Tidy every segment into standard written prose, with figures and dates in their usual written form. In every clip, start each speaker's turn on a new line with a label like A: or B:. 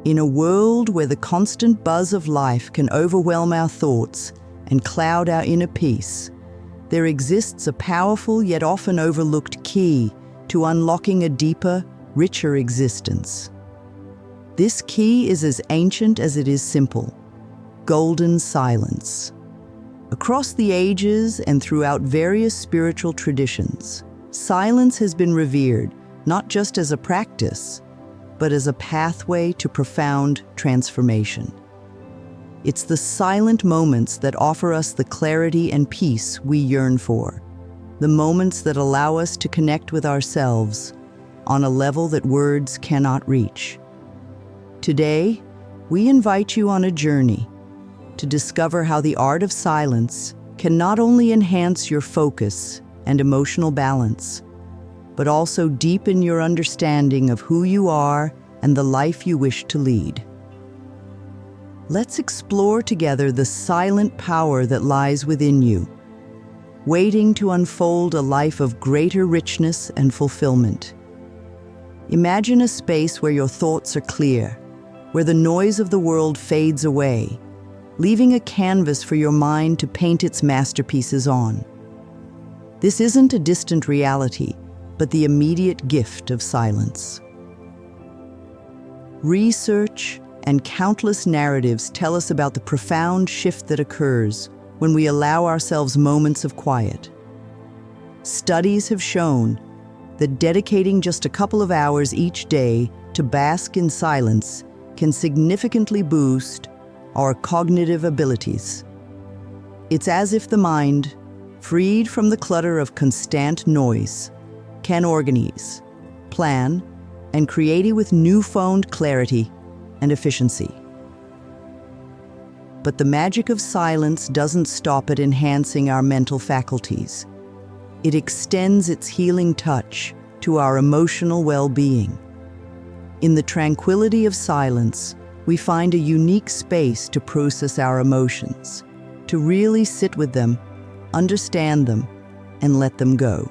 A: In a world where the constant buzz of life can overwhelm our thoughts and cloud our inner peace, there exists a powerful yet often overlooked key to unlocking a deeper, richer existence. This key is as ancient as it is simple: golden silence. Across the ages and throughout various spiritual traditions, silence has been revered not just as a practice, but as a pathway to profound transformation. It's the silent moments that offer us the clarity and peace we yearn for, the moments that allow us to connect with ourselves on a level that words cannot reach. Today, we invite you on a journey to discover how the art of silence can not only enhance your focus and emotional balance, but also deepen your understanding of who you are and the life you wish to lead. Let's explore together the silent power that lies within you, waiting to unfold a life of greater richness and fulfillment. Imagine a space where your thoughts are clear, where the noise of the world fades away, leaving a canvas for your mind to paint its masterpieces on. This isn't a distant reality, but the immediate gift of silence. Research and countless narratives tell us about the profound shift that occurs when we allow ourselves moments of quiet. Studies have shown that dedicating just a couple of hours each day to bask in silence can significantly boost our cognitive abilities. It's as if the mind, freed from the clutter of constant noise, can organize, plan, and create with newfound clarity and efficiency. But the magic of silence doesn't stop at enhancing our mental faculties. It extends its healing touch to our emotional well-being. In the tranquility of silence, we find a unique space to process our emotions, to really sit with them, understand them, and let them go.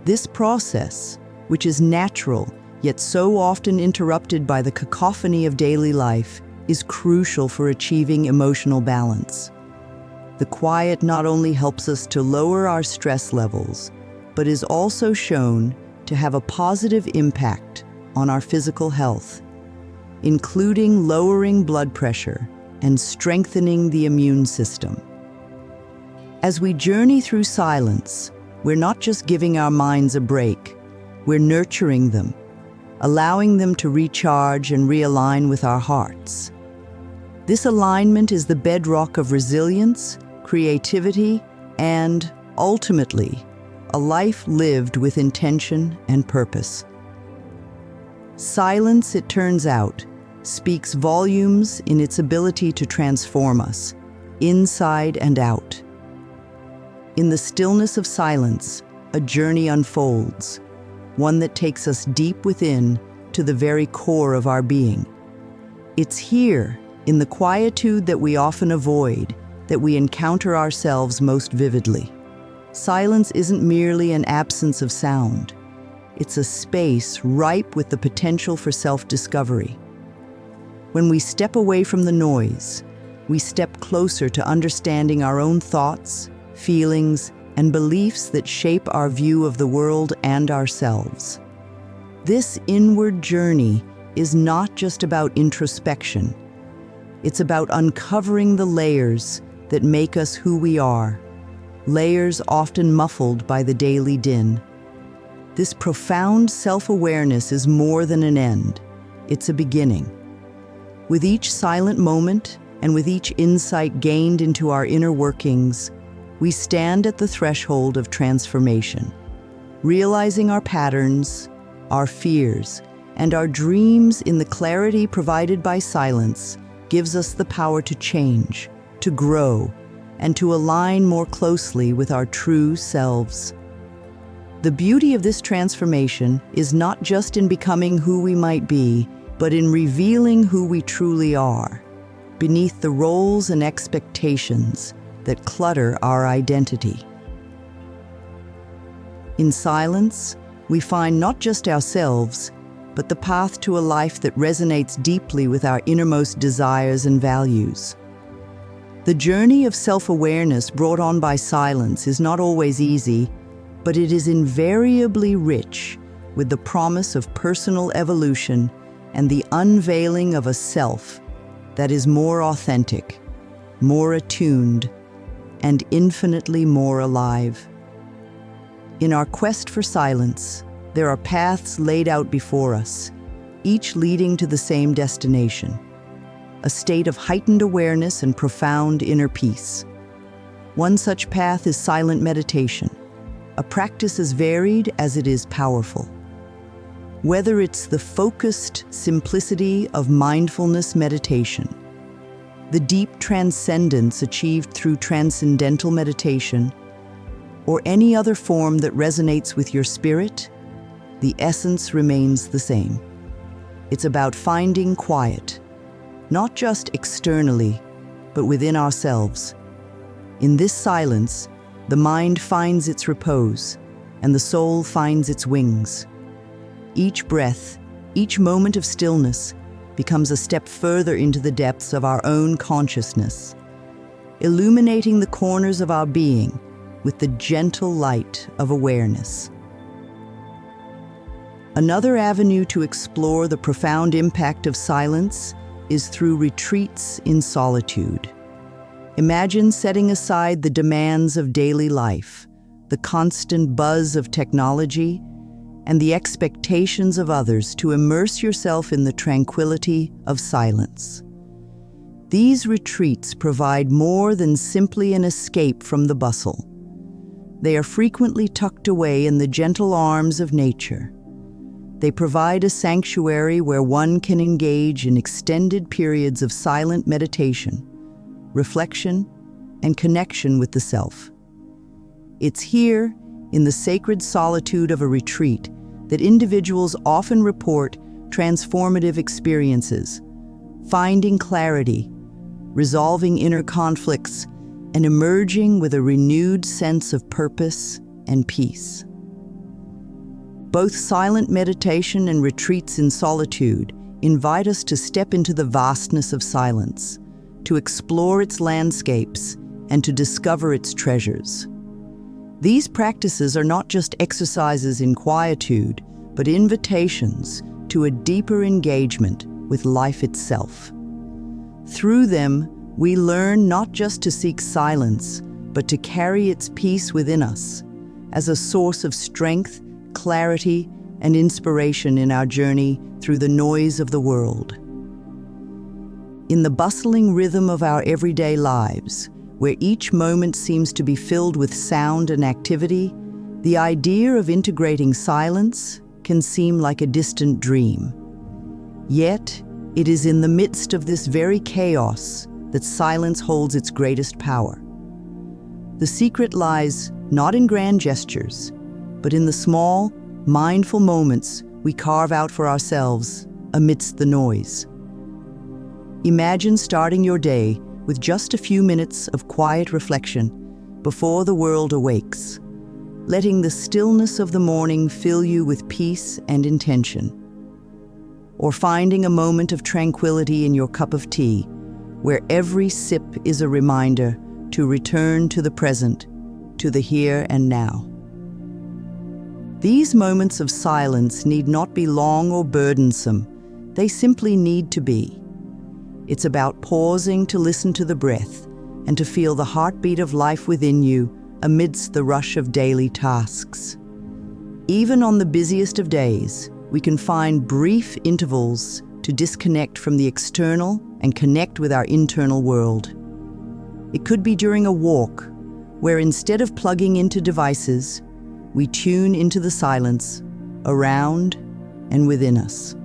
A: This process, which is natural yet so often interrupted by the cacophony of daily life, is crucial for achieving emotional balance. The quiet not only helps us to lower our stress levels, but is also shown to have a positive impact on our physical health, including lowering blood pressure and strengthening the immune system. As we journey through silence, we're not just giving our minds a break, we're nurturing them, allowing them to recharge and realign with our hearts. This alignment is the bedrock of resilience, creativity, and, ultimately, a life lived with intention and purpose. Silence, it turns out, speaks volumes in its ability to transform us, inside and out. In the stillness of silence, a journey unfolds, one that takes us deep within to the very core of our being. It's here, in the quietude that we often avoid, that we encounter ourselves most vividly. Silence isn't merely an absence of sound. It's a space ripe with the potential for self-discovery. When we step away from the noise, we step closer to understanding our own thoughts, feelings, and beliefs that shape our view of the world and ourselves. This inward journey is not just about introspection. It's about uncovering the layers that make us who we are, layers often muffled by the daily din. This profound self-awareness is more than an end. It's a beginning. With each silent moment and with each insight gained into our inner workings, we stand at the threshold of transformation, realizing our patterns, our fears, and our dreams in the clarity provided by silence gives us the power to change, to grow, and to align more closely with our true selves. The beauty of this transformation is not just in becoming who we might be, but in revealing who we truly are, beneath the roles and expectations that clutter our identity. In silence, we find not just ourselves, but the path to a life that resonates deeply with our innermost desires and values. The journey of self-awareness brought on by silence is not always easy, but it is invariably rich with the promise of personal evolution and the unveiling of a self that is more authentic, more attuned, and infinitely more alive. In our quest for silence, there are paths laid out before us, each leading to the same destination, a state of heightened awareness and profound inner peace. One such path is silent meditation, a practice as varied as it is powerful. Whether it's the focused simplicity of mindfulness meditation, the deep transcendence achieved through transcendental meditation, or any other form that resonates with your spirit, the essence remains the same. It's about finding quiet, not just externally, but within ourselves. In this silence, the mind finds its repose, and the soul finds its wings. Each breath, each moment of stillness, becomes a step further into the depths of our own consciousness, illuminating the corners of our being with the gentle light of awareness. Another avenue to explore the profound impact of silence is through retreats in solitude. Imagine setting aside the demands of daily life, the constant buzz of technology, and the expectations of others to immerse yourself in the tranquility of silence. These retreats provide more than simply an escape from the bustle. They are frequently tucked away in the gentle arms of nature. They provide a sanctuary where one can engage in extended periods of silent meditation, reflection, and connection with the self. It's here, in the sacred solitude of a retreat, that individuals often report transformative experiences, finding clarity, resolving inner conflicts, and emerging with a renewed sense of purpose and peace. Both silent meditation and retreats in solitude invite us to step into the vastness of silence, to explore its landscapes, and to discover its treasures. These practices are not just exercises in quietude, but invitations to a deeper engagement with life itself. Through them, we learn not just to seek silence, but to carry its peace within us as a source of strength, clarity, and inspiration in our journey through the noise of the world. In the bustling rhythm of our everyday lives, where each moment seems to be filled with sound and activity, the idea of integrating silence can seem like a distant dream. Yet, it is in the midst of this very chaos that silence holds its greatest power. The secret lies not in grand gestures, but in the small, mindful moments we carve out for ourselves amidst the noise. Imagine starting your day with just a few minutes of quiet reflection before the world awakes, letting the stillness of the morning fill you with peace and intention. Or finding a moment of tranquility in your cup of tea, where every sip is a reminder to return to the present, to the here and now. These moments of silence need not be long or burdensome. They simply need to be. It's about pausing to listen to the breath and to feel the heartbeat of life within you amidst the rush of daily tasks. Even on the busiest of days, we can find brief intervals to disconnect from the external and connect with our internal world. It could be during a walk, where instead of plugging into devices, we tune into the silence around and within us.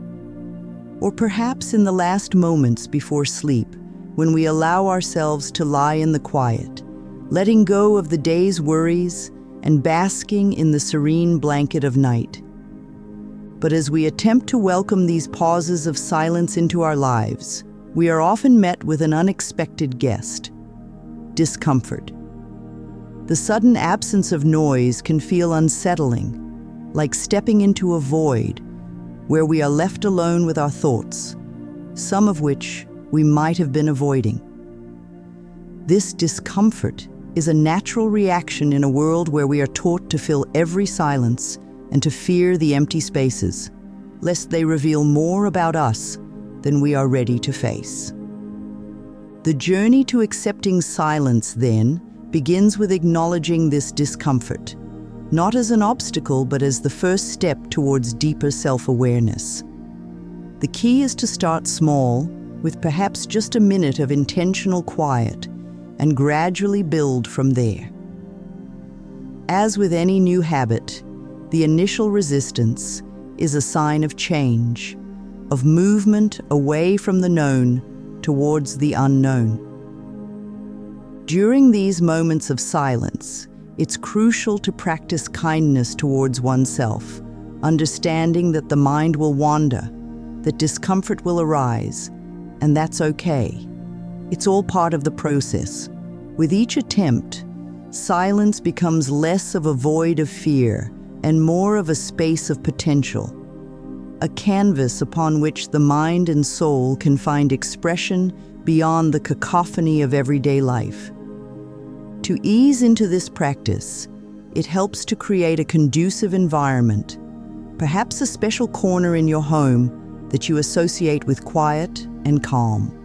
A: Or perhaps in the last moments before sleep, when we allow ourselves to lie in the quiet, letting go of the day's worries and basking in the serene blanket of night. But as we attempt to welcome these pauses of silence into our lives, we are often met with an unexpected guest: discomfort. The sudden absence of noise can feel unsettling, like stepping into a void where we are left alone with our thoughts, some of which we might have been avoiding. This discomfort is a natural reaction in a world where we are taught to fill every silence and to fear the empty spaces, lest they reveal more about us than we are ready to face. The journey to accepting silence, then, begins with acknowledging this discomfort, not as an obstacle, but as the first step towards deeper self-awareness. The key is to start small, with perhaps just a minute of intentional quiet, and gradually build from there. As with any new habit, the initial resistance is a sign of change, of movement away from the known towards the unknown. During these moments of silence, it's crucial to practice kindness towards oneself, understanding that the mind will wander, that discomfort will arise, and that's okay. It's all part of the process. With each attempt, silence becomes less of a void of fear and more of a space of potential, a canvas upon which the mind and soul can find expression beyond the cacophony of everyday life. To ease into this practice, it helps to create a conducive environment, perhaps a special corner in your home that you associate with quiet and calm.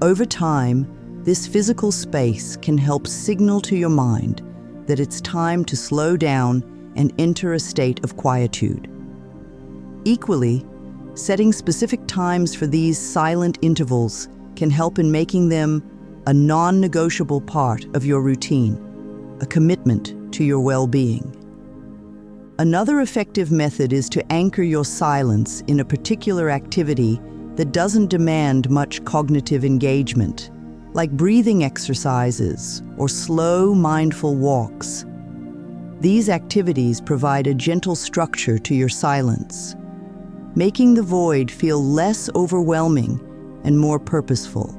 A: Over time, this physical space can help signal to your mind that it's time to slow down and enter a state of quietude. Equally, setting specific times for these silent intervals can help in making them a non-negotiable part of your routine, a commitment to your well-being. Another effective method is to anchor your silence in a particular activity that doesn't demand much cognitive engagement, like breathing exercises or slow, mindful walks. These activities provide a gentle structure to your silence, making the void feel less overwhelming and more purposeful.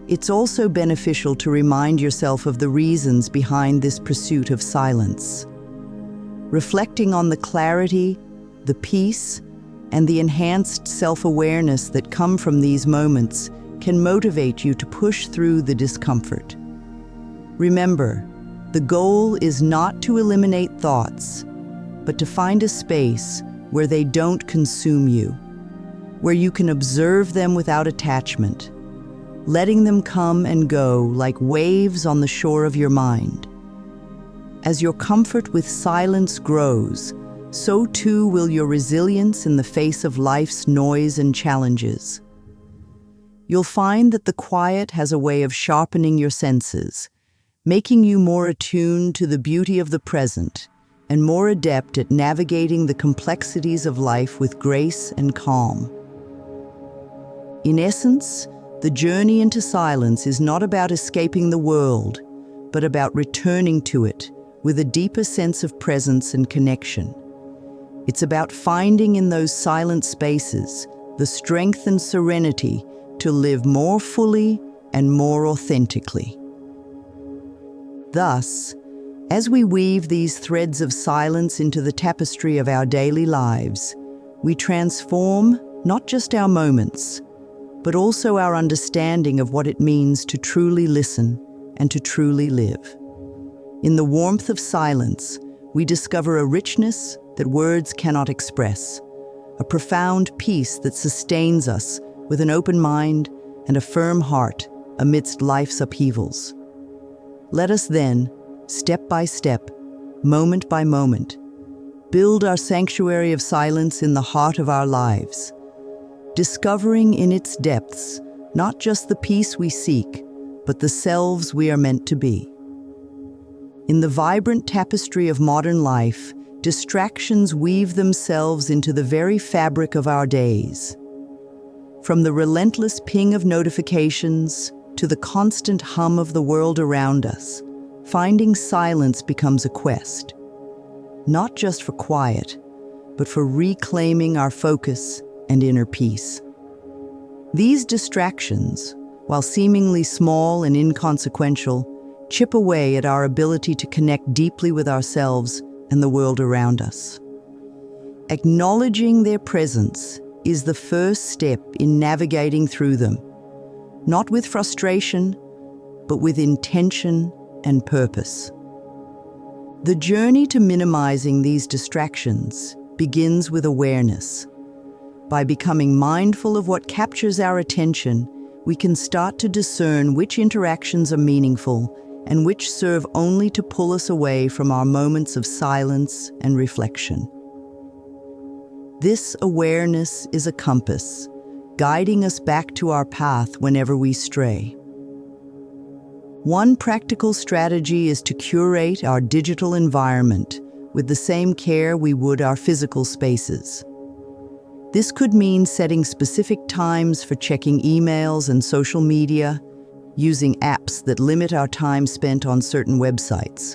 A: It's also beneficial to remind yourself of the reasons behind this pursuit of silence. Reflecting on the clarity, the peace, and the enhanced self-awareness that come from these moments can motivate you to push through the discomfort. Remember, the goal is not to eliminate thoughts, but to find a space where they don't consume you, where you can observe them without attachment, letting them come and go like waves on the shore of your mind. As your comfort with silence grows, so too will your resilience in the face of life's noise and challenges. You'll find that the quiet has a way of sharpening your senses, making you more attuned to the beauty of the present and more adept at navigating the complexities of life with grace and calm. In essence, the journey into silence is not about escaping the world, but about returning to it with a deeper sense of presence and connection. It's about finding in those silent spaces the strength and serenity to live more fully and more authentically. Thus, as we weave these threads of silence into the tapestry of our daily lives, we transform not just our moments, but also our understanding of what it means to truly listen and to truly live. In the warmth of silence, we discover a richness that words cannot express, a profound peace that sustains us with an open mind and a firm heart amidst life's upheavals. Let us then, step by step, moment by moment, build our sanctuary of silence in the heart of our lives, discovering in its depths not just the peace we seek, but the selves we are meant to be. In the vibrant tapestry of modern life, distractions weave themselves into the very fabric of our days. From the relentless ping of notifications to the constant hum of the world around us, finding silence becomes a quest, not just for quiet, but for reclaiming our focus and inner peace. These distractions, while seemingly small and inconsequential, chip away at our ability to connect deeply with ourselves and the world around us. Acknowledging their presence is the first step in navigating through them, not with frustration, but with intention and purpose. The journey to minimizing these distractions begins with awareness. By becoming mindful of what captures our attention, we can start to discern which interactions are meaningful and which serve only to pull us away from our moments of silence and reflection. This awareness is a compass, guiding us back to our path whenever we stray. One practical strategy is to curate our digital environment with the same care we would our physical spaces. This could mean setting specific times for checking emails and social media, using apps that limit our time spent on certain websites,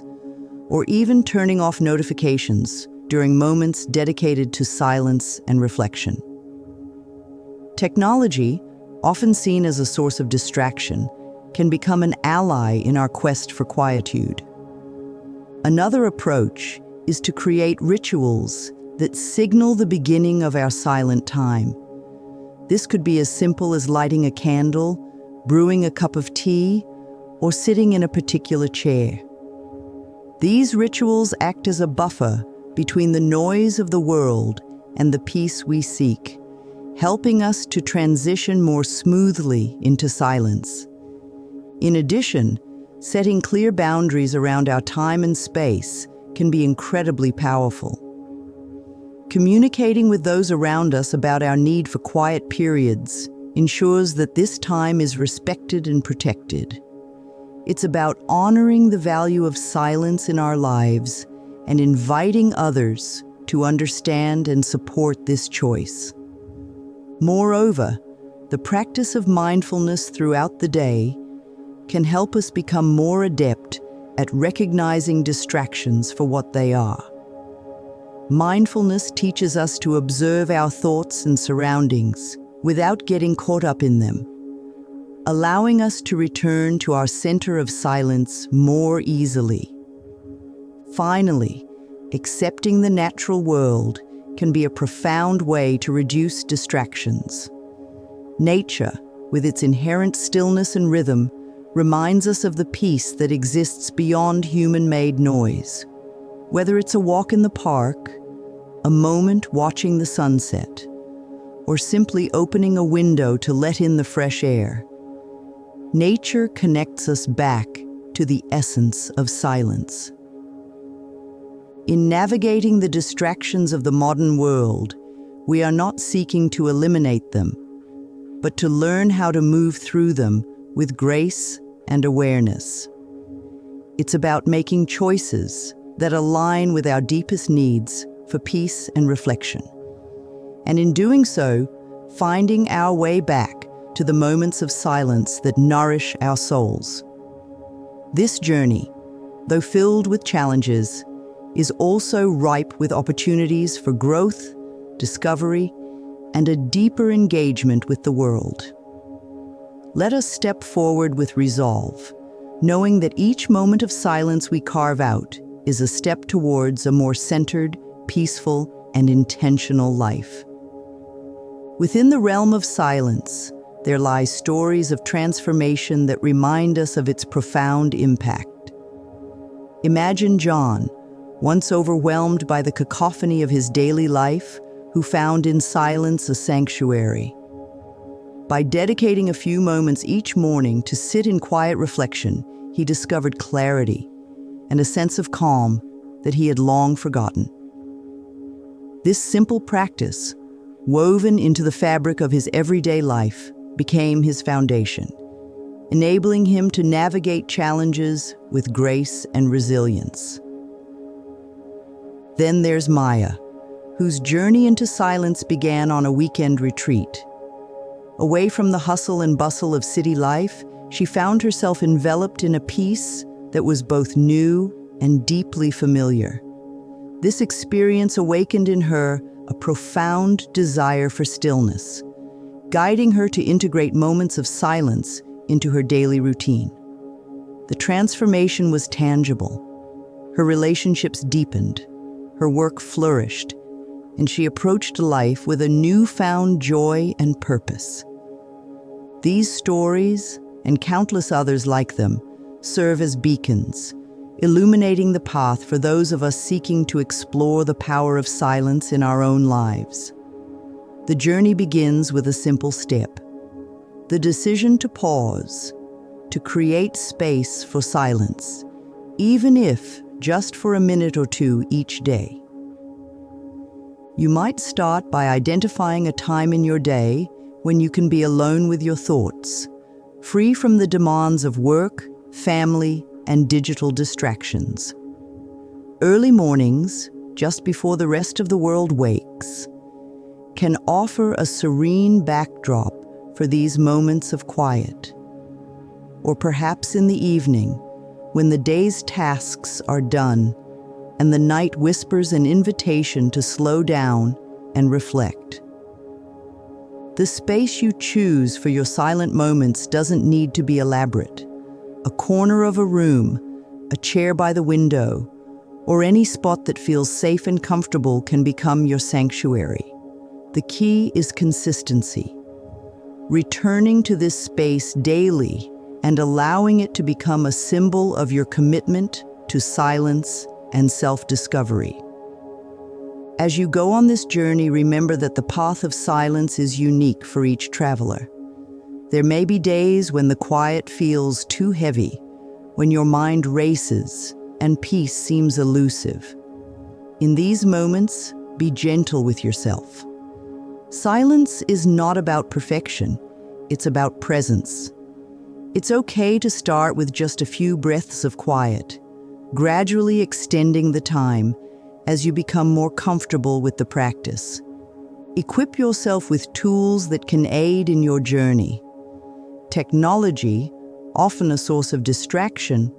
A: or even turning off notifications during moments dedicated to silence and reflection. Technology, often seen as a source of distraction, can become an ally in our quest for quietude. Another approach is to create rituals that signal the beginning of our silent time. This could be as simple as lighting a candle, brewing a cup of tea, or sitting in a particular chair. These rituals act as a buffer between the noise of the world and the peace we seek, helping us to transition more smoothly into silence. In addition, setting clear boundaries around our time and space can be incredibly powerful. Communicating with those around us about our need for quiet periods ensures that this time is respected and protected. It's about honoring the value of silence in our lives and inviting others to understand and support this choice. Moreover, the practice of mindfulness throughout the day can help us become more adept at recognizing distractions for what they are. Mindfulness teaches us to observe our thoughts and surroundings without getting caught up in them, allowing us to return to our center of silence more easily. Finally, accepting the natural world can be a profound way to reduce distractions. Nature, with its inherent stillness and rhythm, reminds us of the peace that exists beyond human-made noise. Whether it's a walk in the park, a moment watching the sunset, or simply opening a window to let in the fresh air, nature connects us back to the essence of silence. In navigating the distractions of the modern world, we are not seeking to eliminate them, but to learn how to move through them with grace and awareness. It's about making choices that align with our deepest needs for peace and reflection. And in doing so, finding our way back to the moments of silence that nourish our souls. This journey, though filled with challenges, is also ripe with opportunities for growth, discovery, and a deeper engagement with the world. Let us step forward with resolve, knowing that each moment of silence we carve out is a step towards a more centered, peaceful, and intentional life. Within the realm of silence, there lie stories of transformation that remind us of its profound impact. Imagine John, once overwhelmed by the cacophony of his daily life, who found in silence a sanctuary. By dedicating a few moments each morning to sit in quiet reflection, he discovered clarity and a sense of calm that he had long forgotten. This simple practice, woven into the fabric of his everyday life, became his foundation, enabling him to navigate challenges with grace and resilience. Then there's Maya, whose journey into silence began on a weekend retreat. Away from the hustle and bustle of city life, she found herself enveloped in a peace that was both new and deeply familiar. This experience awakened in her a profound desire for stillness, guiding her to integrate moments of silence into her daily routine. The transformation was tangible. Her relationships deepened, her work flourished, and she approached life with a newfound joy and purpose. These stories, and countless others like them, serve as beacons, illuminating the path for those of us seeking to explore the power of silence in our own lives. The journey begins with a simple step: the decision to pause, to create space for silence, even if just for a minute or two each day. You might start by identifying a time in your day when you can be alone with your thoughts, free from the demands of work, family, and digital distractions. Early mornings, just before the rest of the world wakes, can offer a serene backdrop for these moments of quiet. Or perhaps in the evening, when the day's tasks are done and the night whispers an invitation to slow down and reflect. The space you choose for your silent moments doesn't need to be elaborate. A corner of a room, a chair by the window, or any spot that feels safe and comfortable can become your sanctuary. The key is consistency. Returning to this space daily and allowing it to become a symbol of your commitment to silence and self-discovery. As you go on this journey, remember that the path of silence is unique for each traveler. There may be days when the quiet feels too heavy, when your mind races and peace seems elusive. In these moments, be gentle with yourself. Silence is not about perfection, it's about presence. It's okay to start with just a few breaths of quiet, gradually extending the time as you become more comfortable with the practice. Equip yourself with tools that can aid in your journey. Technology, often a source of distraction,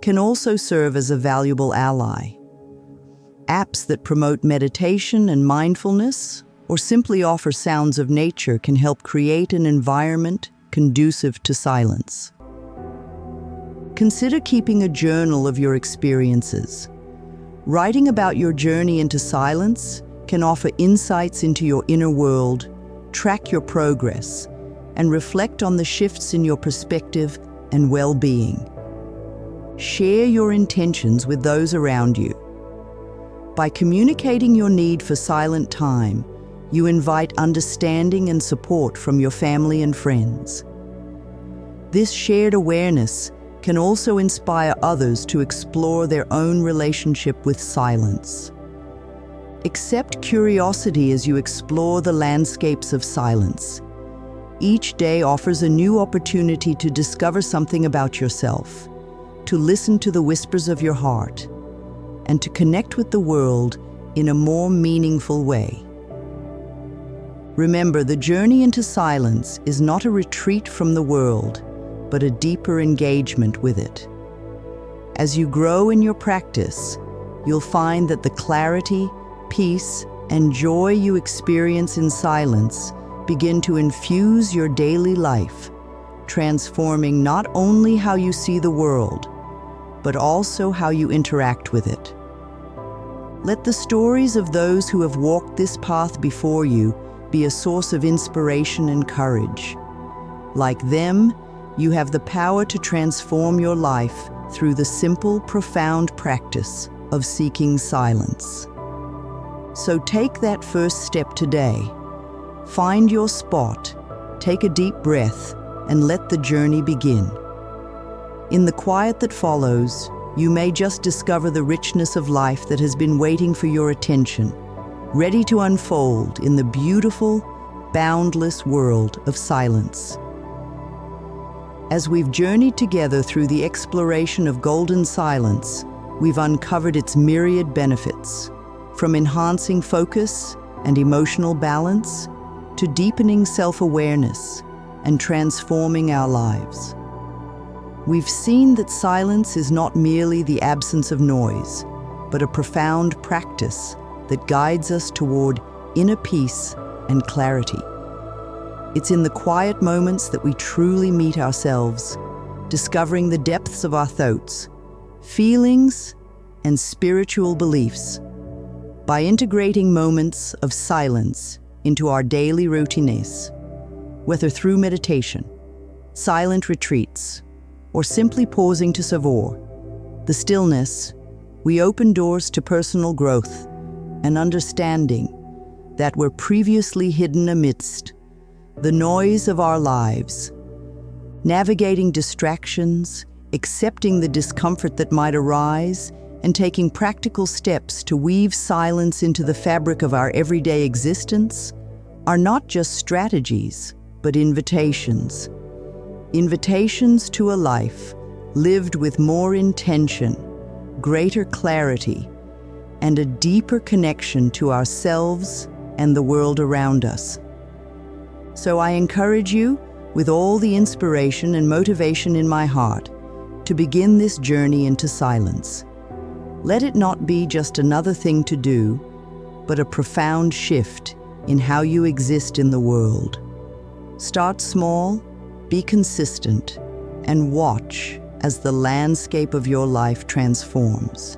A: can also serve as a valuable ally. Apps that promote meditation and mindfulness, or simply offer sounds of nature, can help create an environment conducive to silence. Consider keeping a journal of your experiences. Writing about your journey into silence can offer insights into your inner world, track your progress, and reflect on the shifts in your perspective and well-being. Share your intentions with those around you. By communicating your need for silent time, you invite understanding and support from your family and friends. This shared awareness can also inspire others to explore their own relationship with silence. Accept curiosity as you explore the landscapes of silence. Each day offers a new opportunity to discover something about yourself, to listen to the whispers of your heart, and to connect with the world in a more meaningful way. Remember, the journey into silence is not a retreat from the world, but a deeper engagement with it. As you grow in your practice, you'll find that the clarity, peace, and joy you experience in silence begin to infuse your daily life, transforming not only how you see the world, but also how you interact with it. Let the stories of those who have walked this path before you be a source of inspiration and courage. Like them, you have the power to transform your life through the simple, profound practice of seeking silence. So take that first step today. Find your spot, take a deep breath, and let the journey begin. In the quiet that follows, you may just discover the richness of life that has been waiting for your attention, ready to unfold in the beautiful, boundless world of silence. As we've journeyed together through the exploration of golden silence, we've uncovered its myriad benefits, from enhancing focus and emotional balance to deepening self-awareness and transforming our lives. We've seen that silence is not merely the absence of noise, but a profound practice that guides us toward inner peace and clarity. It's in the quiet moments that we truly meet ourselves, discovering the depths of our thoughts, feelings, and spiritual beliefs. By integrating moments of silence into our daily routines, whether through meditation, silent retreats, or simply pausing to savor the stillness, we open doors to personal growth and understanding that were previously hidden amidst the noise of our lives. Navigating distractions, accepting the discomfort that might arise, and taking practical steps to weave silence into the fabric of our everyday existence are not just strategies, but invitations. Invitations to a life lived with more intention, greater clarity, and a deeper connection to ourselves and the world around us. So I encourage you, with all the inspiration and motivation in my heart, to begin this journey into silence. Let it not be just another thing to do, but a profound shift in how you exist in the world. Start small, be consistent, and watch as the landscape of your life transforms.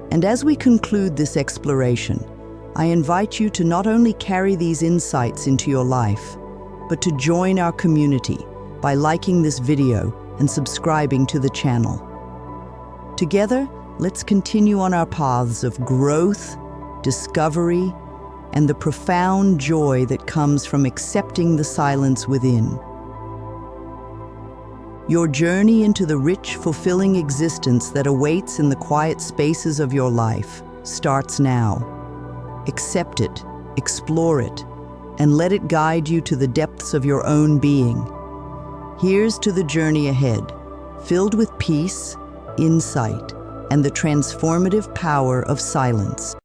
A: And as we conclude this exploration, I invite you to not only carry these insights into your life, but to join our community by liking this video and subscribing to the channel. Together, let's continue on our paths of growth, discovery, and the profound joy that comes from accepting the silence within. Your journey into the rich, fulfilling existence that awaits in the quiet spaces of your life starts now. Accept it, explore it, and let it guide you to the depths of your own being. Here's to the journey ahead, filled with peace, insight, and the transformative power of silence.